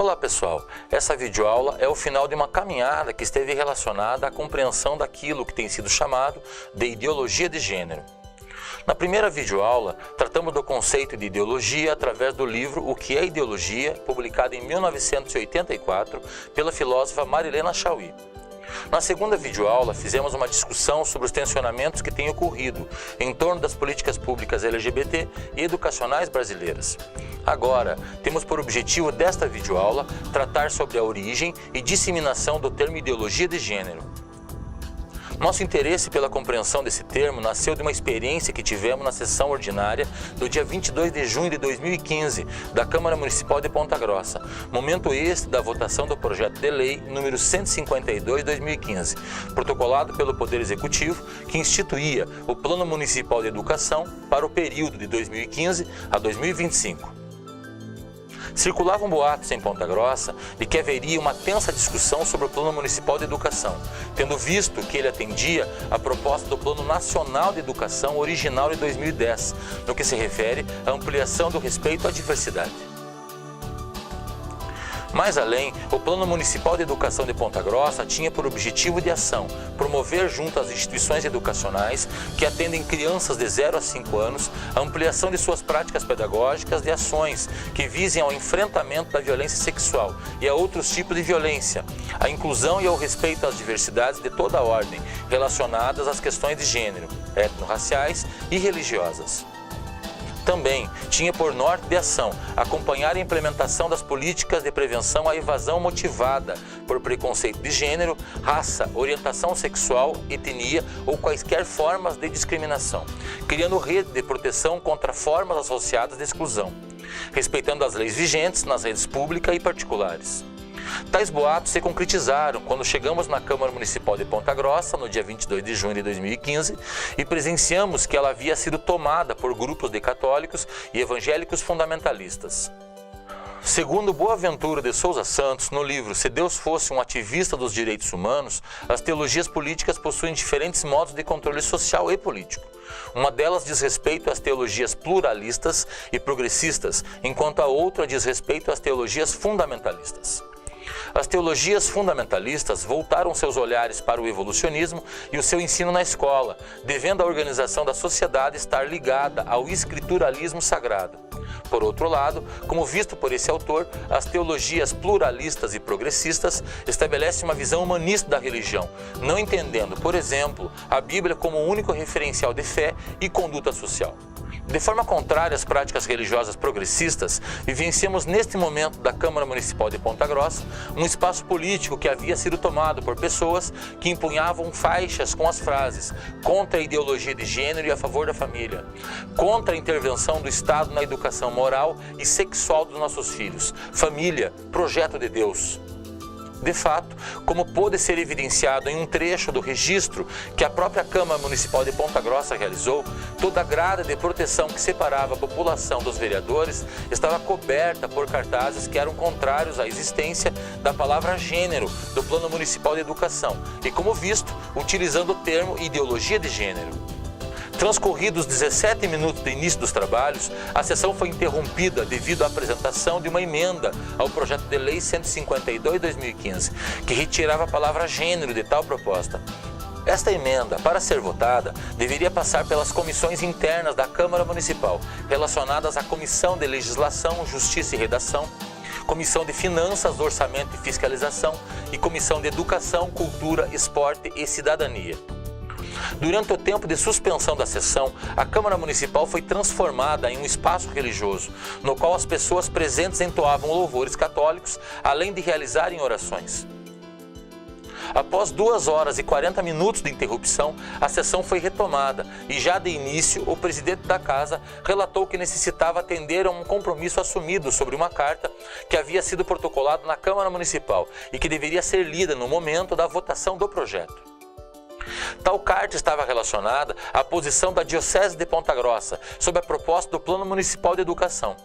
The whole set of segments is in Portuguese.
Olá pessoal, essa videoaula é o final de uma caminhada que esteve relacionada à compreensão daquilo que tem sido chamado de ideologia de gênero. Na primeira videoaula, tratamos do conceito de ideologia através do livro O que é Ideologia, publicado em 1984 pela filósofa Marilena Chauí. Na segunda videoaula, fizemos uma discussão sobre os tensionamentos que têm ocorrido em torno das políticas públicas LGBT e educacionais brasileiras. Agora, temos por objetivo desta videoaula tratar sobre a origem e disseminação do termo ideologia de gênero. Nosso interesse pela compreensão desse termo nasceu de uma experiência que tivemos na sessão ordinária do dia 22 de junho de 2015 da Câmara Municipal de Ponta Grossa, momento este da votação do projeto de lei número 152/2015, protocolado pelo Poder Executivo, que instituía o Plano Municipal de Educação para o período de 2015 a 2025. Circulavam boatos em Ponta Grossa de que haveria uma tensa discussão sobre o Plano Municipal de Educação, tendo visto que ele atendia à proposta do Plano Nacional de Educação original de 2010, no que se refere à ampliação do respeito à diversidade. Mais além, o Plano Municipal de Educação de Ponta Grossa tinha por objetivo de ação promover junto às instituições educacionais que atendem crianças de 0 a 5 anos a ampliação de suas práticas pedagógicas de ações que visem ao enfrentamento da violência sexual e a outros tipos de violência, a inclusão e ao respeito às diversidades de toda a ordem relacionadas às questões de gênero, étnico-raciais e religiosas. Também tinha por norte de ação acompanhar a implementação das políticas de prevenção à evasão motivada por preconceito de gênero, raça, orientação sexual, etnia ou quaisquer formas de discriminação, criando rede de proteção contra formas associadas de exclusão, respeitando as leis vigentes nas redes públicas e particulares. Tais boatos se concretizaram quando chegamos na Câmara Municipal de Ponta Grossa, no dia 22 de junho de 2015, e presenciamos que ela havia sido tomada por grupos de católicos e evangélicos fundamentalistas. Segundo Boaventura de Souza Santos, no livro Se Deus Fosse um Ativista dos Direitos Humanos, as teologias políticas possuem diferentes modos de controle social e político. Uma delas diz respeito às teologias pluralistas e progressistas, enquanto a outra diz respeito às teologias fundamentalistas. As teologias fundamentalistas voltaram seus olhares para o evolucionismo e o seu ensino na escola, devendo a organização da sociedade estar ligada ao escrituralismo sagrado. Por outro lado, como visto por esse autor, as teologias pluralistas e progressistas estabelecem uma visão humanista da religião, não entendendo, por exemplo, a Bíblia como o único referencial de fé e conduta social. De forma contrária às práticas religiosas progressistas, vivenciamos neste momento da Câmara Municipal de Ponta Grossa um espaço político que havia sido tomado por pessoas que empunhavam faixas com as frases contra a ideologia de gênero e a favor da família, contra a intervenção do Estado na educação moral e sexual dos nossos filhos, família, projeto de Deus. De fato, como pôde ser evidenciado em um trecho do registro que a própria Câmara Municipal de Ponta Grossa realizou, toda a grade de proteção que separava a população dos vereadores estava coberta por cartazes que eram contrários à existência da palavra gênero do Plano Municipal de Educação e, como visto, utilizando o termo ideologia de gênero. Transcorridos 17 minutos do início dos trabalhos, a sessão foi interrompida devido à apresentação de uma emenda ao projeto de lei 152/2015, que retirava a palavra gênero de tal proposta. Esta emenda, para ser votada, deveria passar pelas comissões internas da Câmara Municipal, relacionadas à Comissão de Legislação, Justiça e Redação, Comissão de Finanças, Orçamento e Fiscalização e Comissão de Educação, Cultura, Esporte e Cidadania. Durante o tempo de suspensão da sessão, a Câmara Municipal foi transformada em um espaço religioso, no qual as pessoas presentes entoavam louvores católicos, além de realizarem orações. Após 2 horas e 40 minutos de interrupção, a sessão foi retomada e já de início o presidente da casa relatou que necessitava atender a um compromisso assumido sobre uma carta que havia sido protocolada na Câmara Municipal e que deveria ser lida no momento da votação do projeto. Tal carta estava relacionada à posição da Diocese de Ponta Grossa sobre a proposta do Plano Municipal de Educação.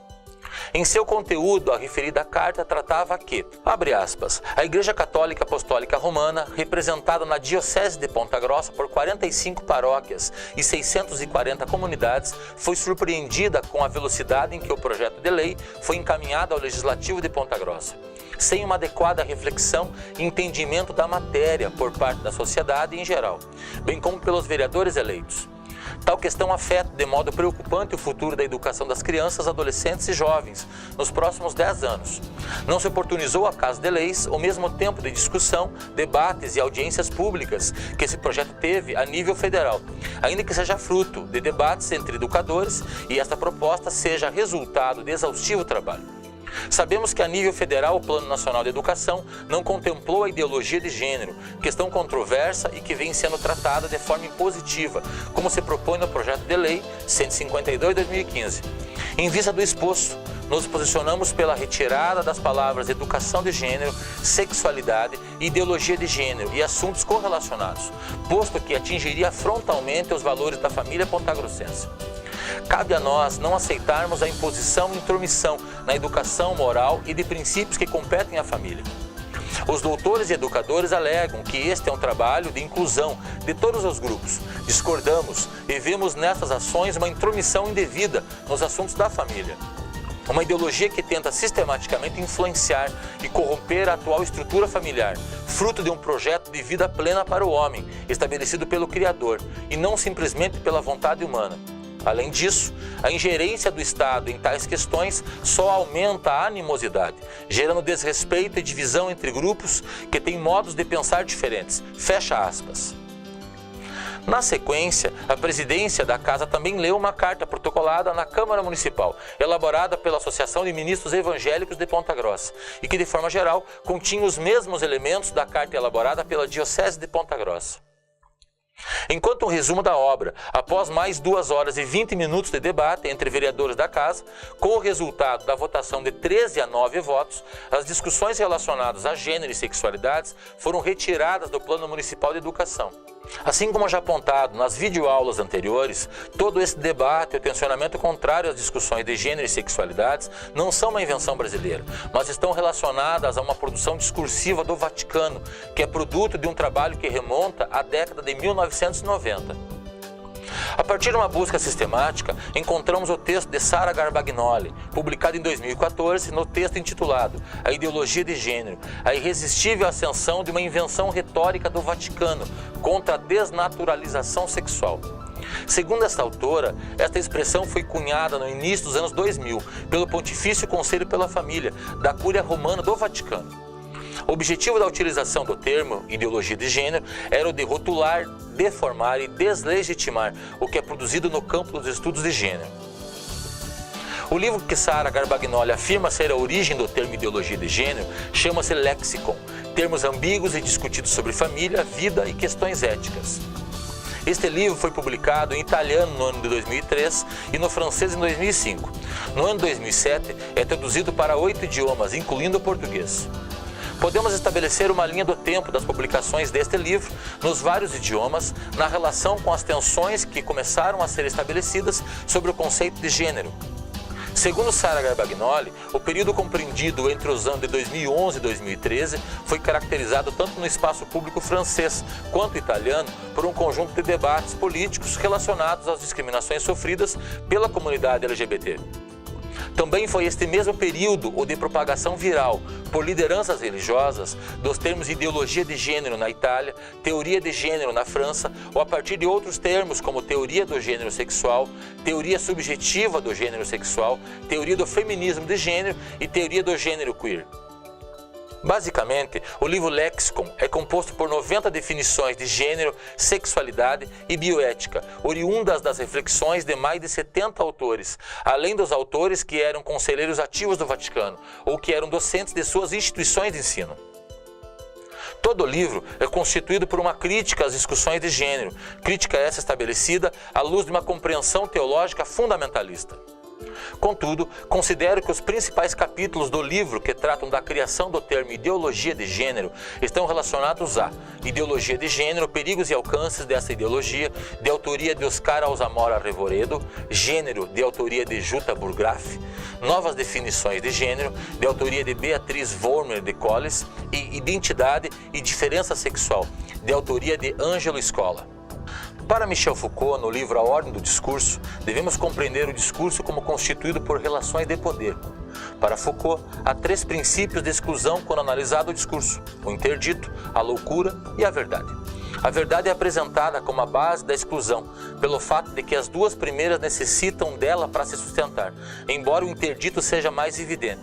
Em seu conteúdo, a referida carta tratava que, abre aspas, a Igreja Católica Apostólica Romana, representada na Diocese de Ponta Grossa por 45 paróquias e 640 comunidades, foi surpreendida com a velocidade em que o projeto de lei foi encaminhado ao Legislativo de Ponta Grossa. sem uma adequada reflexão e entendimento da matéria por parte da sociedade em geral, bem como pelos vereadores eleitos. Tal questão afeta de modo preocupante o futuro da educação das crianças, adolescentes e jovens nos próximos 10 anos. Não se oportunizou a casa de leis o mesmo tempo de discussão, debates e audiências públicas que esse projeto teve a nível federal, ainda que seja fruto de debates entre educadores e esta proposta seja resultado de exaustivo trabalho. Sabemos que a nível federal o Plano Nacional de Educação não contemplou a ideologia de gênero, questão controversa e que vem sendo tratada de forma impositiva, como se propõe no projeto de lei 152/2015. Em vista do exposto, nos posicionamos pela retirada das palavras educação de gênero, sexualidade, ideologia de gênero e assuntos correlacionados, posto que atingiria frontalmente os valores da família pontagrossense. Cabe a nós não aceitarmos a imposição e intromissão na educação moral e de princípios que competem à família. Os doutores e educadores alegam que este é um trabalho de inclusão de todos os grupos. Discordamos e vemos nessas ações uma intromissão indevida nos assuntos da família. Uma ideologia que tenta sistematicamente influenciar e corromper a atual estrutura familiar, fruto de um projeto de vida plena para o homem, estabelecido pelo Criador, e não simplesmente pela vontade humana. Além disso, a ingerência do Estado em tais questões só aumenta a animosidade, gerando desrespeito e divisão entre grupos que têm modos de pensar diferentes. Fecha aspas. Na sequência, a presidência da Casa também leu uma carta protocolada na Câmara Municipal, elaborada pela Associação de Ministros Evangélicos de Ponta Grossa, e que, de forma geral, continha os mesmos elementos da carta elaborada pela Diocese de Ponta Grossa. Enquanto um resumo da obra, após mais 2 horas e 20 minutos de debate entre vereadores da Casa, com o resultado da votação de 13 a 9 votos, as discussões relacionadas a gênero e sexualidades foram retiradas do Plano Municipal de Educação. Assim como já apontado nas videoaulas anteriores, todo esse debate e o tensionamento contrário às discussões de gênero e sexualidades não são uma invenção brasileira, mas estão relacionadas a uma produção discursiva do Vaticano, que é produto de um trabalho que remonta à década de 1990. A partir de uma busca sistemática, encontramos o texto de Sara Garbagnoli, publicado em 2014, no texto intitulado A Ideologia de Gênero, a irresistível ascensão de uma invenção retórica do Vaticano contra a desnaturalização sexual. Segundo esta autora, esta expressão foi cunhada no início dos anos 2000 pelo Pontifício Conselho pela Família, da Cúria Romana do Vaticano. O objetivo da utilização do termo ideologia de gênero era o de rotular, deformar e deslegitimar o que é produzido no campo dos estudos de gênero. O livro que Sara Garbagnoli afirma ser a origem do termo ideologia de gênero chama-se Lexicon, termos ambíguos e discutidos sobre família, vida e questões éticas. Este livro foi publicado em italiano no ano de 2003 e no francês em 2005. No ano de 2007 é traduzido para 8 idiomas, incluindo o português. Podemos estabelecer uma linha do tempo das publicações deste livro nos vários idiomas, na relação com as tensões que começaram a ser estabelecidas sobre o conceito de gênero. Segundo Sara Garbagnoli, o período compreendido entre os anos de 2011 e 2013 foi caracterizado tanto no espaço público francês quanto italiano por um conjunto de debates políticos relacionados às discriminações sofridas pela comunidade LGBT. Também foi este mesmo período o de propagação viral por lideranças religiosas dos termos ideologia de gênero na Itália, teoria de gênero na França, ou a partir de outros termos como teoria do gênero sexual, teoria subjetiva do gênero sexual, teoria do feminismo de gênero e teoria do gênero queer. Basicamente, o livro Lexicon é composto por 90 definições de gênero, sexualidade e bioética, oriundas das reflexões de mais de 70 autores, além dos autores que eram conselheiros ativos do Vaticano ou que eram docentes de suas instituições de ensino. Todo o livro é constituído por uma crítica às discussões de gênero, crítica essa estabelecida à luz de uma compreensão teológica fundamentalista. Contudo, considero que os principais capítulos do livro que tratam da criação do termo ideologia de gênero estão relacionados a ideologia de gênero, perigos e alcances dessa ideologia, de autoria de Oscar Alzamora Revoredo, gênero, de autoria de Jutta Burgraff, novas definições de gênero, de autoria de Beatriz Vormer de Colles, e identidade e diferença sexual, de autoria de Ângelo Scola. Para Michel Foucault, no livro A Ordem do Discurso, devemos compreender o discurso como constituído por relações de poder. Para Foucault, há 3 princípios de exclusão quando analisado o discurso: o interdito, a loucura e a verdade. A verdade é apresentada como a base da exclusão, pelo fato de que as 2 primeiras necessitam dela para se sustentar, embora o interdito seja mais evidente.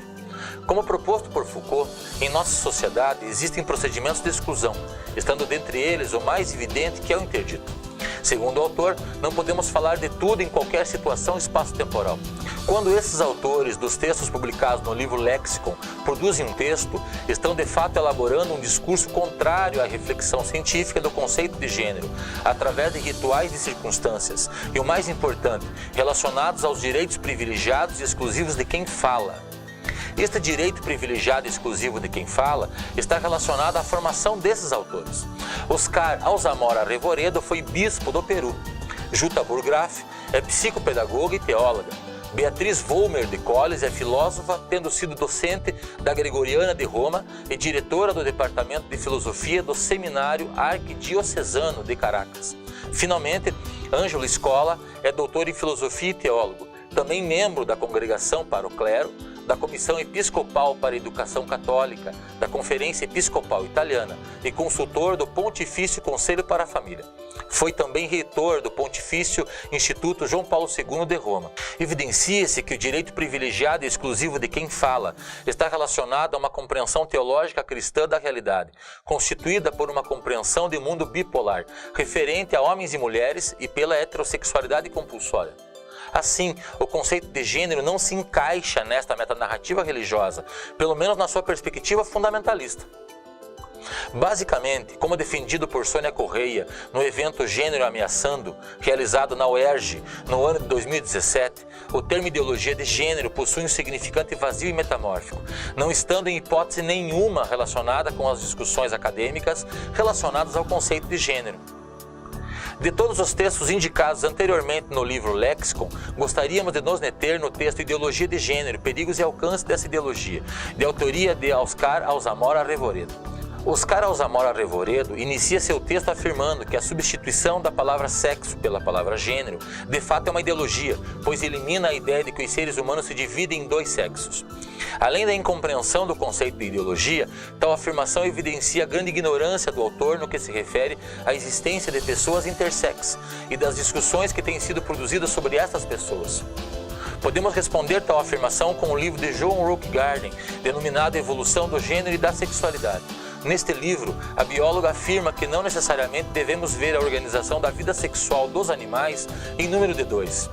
Como proposto por Foucault, em nossa sociedade existem procedimentos de exclusão, estando dentre eles o mais evidente, que é o interdito. Segundo o autor, não podemos falar de tudo em qualquer situação espaço-temporal. Quando esses autores dos textos publicados no livro Lexicon produzem um texto, estão de fato elaborando um discurso contrário à reflexão científica do conceito de gênero, através de rituais e circunstâncias, e o mais importante, relacionados aos direitos privilegiados e exclusivos de quem fala. Este direito privilegiado e exclusivo de quem fala está relacionado à formação desses autores. Oscar Alzamora Revoredo foi bispo do Peru. Jutta Burgraff é psicopedagoga e teóloga. Beatriz Vollmer de Colles é filósofa, tendo sido docente da Gregoriana de Roma e diretora do Departamento de Filosofia do Seminário Arquidiocesano de Caracas. Finalmente, Ângelo Scola é doutor em filosofia e teólogo, também membro da Congregação para o Clero, da Comissão Episcopal para a Educação Católica, da Conferência Episcopal Italiana e consultor do Pontifício Conselho para a Família. Foi também reitor do Pontifício Instituto João Paulo II de Roma. Evidencia-se que o direito privilegiado e exclusivo de quem fala está relacionado a uma compreensão teológica cristã da realidade, constituída por uma compreensão de mundo bipolar, referente a homens e mulheres e pela heterossexualidade compulsória. Assim, o conceito de gênero não se encaixa nesta metanarrativa religiosa, pelo menos na sua perspectiva fundamentalista. Basicamente, como defendido por Sônia Correia no evento Gênero Ameaçando, realizado na UERJ no ano de 2017, o termo ideologia de gênero possui um significante vazio e metamórfico, não estando em hipótese nenhuma relacionada com as discussões acadêmicas relacionadas ao conceito de gênero. De todos os textos indicados anteriormente no livro Lexicon, gostaríamos de nos deter no texto Ideologia de Gênero, Perigos e Alcance dessa Ideologia, de autoria de Oscar Alzamora Revoredo. Oscar Alzamora Revoredo inicia seu texto afirmando que a substituição da palavra sexo pela palavra gênero de fato é uma ideologia, pois elimina a ideia de que os seres humanos se dividem em 2 sexos. Além da incompreensão do conceito de ideologia, tal afirmação evidencia a grande ignorância do autor no que se refere à existência de pessoas intersex e das discussões que têm sido produzidas sobre essas pessoas. Podemos responder tal afirmação com o livro de Joan Rookgarden, denominado Evolução do Gênero e da Sexualidade. Neste livro, a bióloga afirma que não necessariamente devemos ver a organização da vida sexual dos animais em número de 2.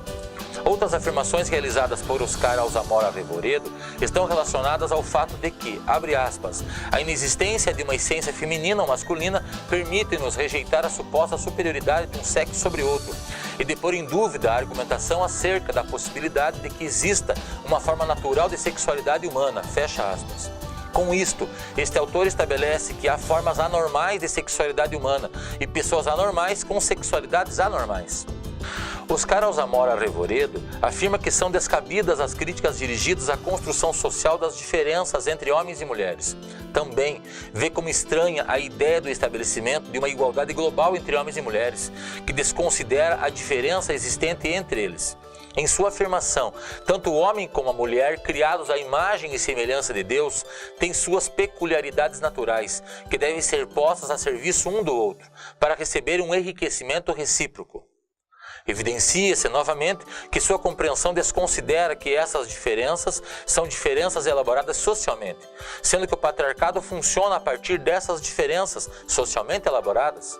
Outras afirmações realizadas por Oscar Alzamora Revoredo estão relacionadas ao fato de que, abre aspas, a inexistência de uma essência feminina ou masculina permite-nos rejeitar a suposta superioridade de um sexo sobre outro e de pôr em dúvida a argumentação acerca da possibilidade de que exista uma forma natural de sexualidade humana, fecha aspas. Com isto, este autor estabelece que há formas anormais de sexualidade humana e pessoas anormais com sexualidades anormais. Oscar Alzamora Revoredo afirma que são descabidas as críticas dirigidas à construção social das diferenças entre homens e mulheres. Também vê como estranha a ideia do estabelecimento de uma igualdade global entre homens e mulheres, que desconsidera a diferença existente entre eles. Em sua afirmação, tanto o homem como a mulher, criados à imagem e semelhança de Deus, têm suas peculiaridades naturais, que devem ser postas a serviço um do outro, para receber um enriquecimento recíproco. Evidencia-se novamente que sua compreensão desconsidera que essas diferenças são diferenças elaboradas socialmente, sendo que o patriarcado funciona a partir dessas diferenças socialmente elaboradas.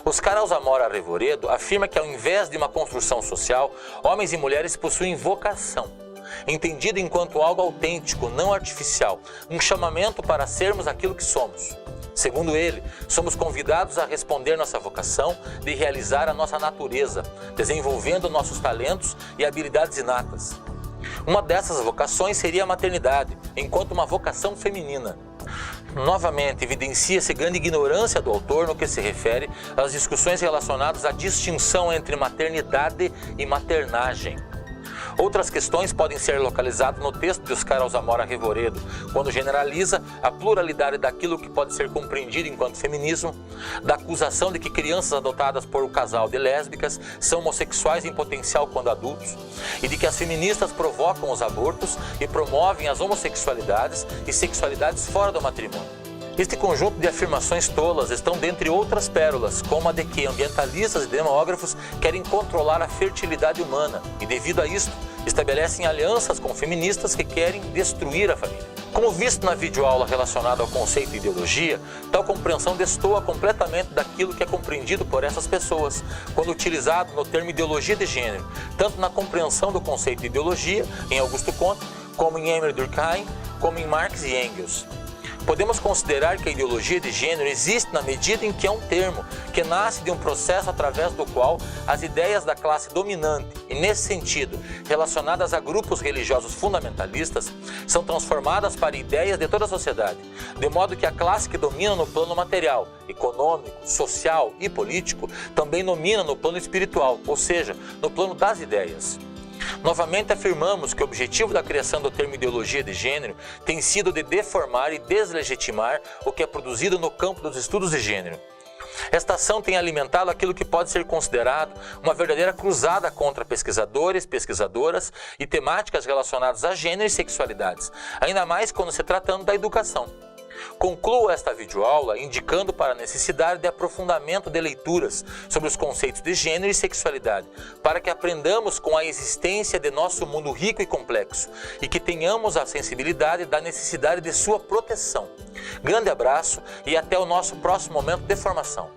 Oscar Alzamora Revoredo afirma que, ao invés de uma construção social, homens e mulheres possuem vocação, entendida enquanto algo autêntico, não artificial, um chamamento para sermos aquilo que somos. Segundo ele, somos convidados a responder nossa vocação de realizar a nossa natureza, desenvolvendo nossos talentos e habilidades inatas. Uma dessas vocações seria a maternidade, enquanto uma vocação feminina. Novamente, evidencia-se grande ignorância do autor no que se refere às discussões relacionadas à distinção entre maternidade e maternagem. Outras questões podem ser localizadas no texto de Oscar Alzamora Revoredo, quando generaliza a pluralidade daquilo que pode ser compreendido enquanto feminismo, da acusação de que crianças adotadas por um casal de lésbicas são homossexuais em potencial quando adultos, e de que as feministas provocam os abortos e promovem as homossexualidades e sexualidades fora do matrimônio. Este conjunto de afirmações tolas estão dentre outras pérolas, como a de que ambientalistas e demógrafos querem controlar a fertilidade humana e, devido a isto, estabelecem alianças com feministas que querem destruir a família. Como visto na videoaula relacionada ao conceito de ideologia, tal compreensão destoa completamente daquilo que é compreendido por essas pessoas, quando utilizado no termo ideologia de gênero, tanto na compreensão do conceito de ideologia, em Augusto Comte, como em Emile Durkheim, como em Marx e Engels. Podemos considerar que a ideologia de gênero existe na medida em que é um termo que nasce de um processo através do qual as ideias da classe dominante, e nesse sentido, relacionadas a grupos religiosos fundamentalistas, são transformadas para ideias de toda a sociedade, de modo que a classe que domina no plano material, econômico, social e político, também domina no plano espiritual, ou seja, no plano das ideias. Novamente afirmamos que o objetivo da criação do termo ideologia de gênero tem sido de deformar e deslegitimar o que é produzido no campo dos estudos de gênero. Esta ação tem alimentado aquilo que pode ser considerado uma verdadeira cruzada contra pesquisadores, pesquisadoras e temáticas relacionadas a gênero e sexualidades, ainda mais quando se tratando da educação. Concluo esta videoaula indicando para a necessidade de aprofundamento de leituras sobre os conceitos de gênero e sexualidade, para que aprendamos com a existência de nosso mundo rico e complexo e que tenhamos a sensibilidade da necessidade de sua proteção. Grande abraço e até o nosso próximo momento de formação.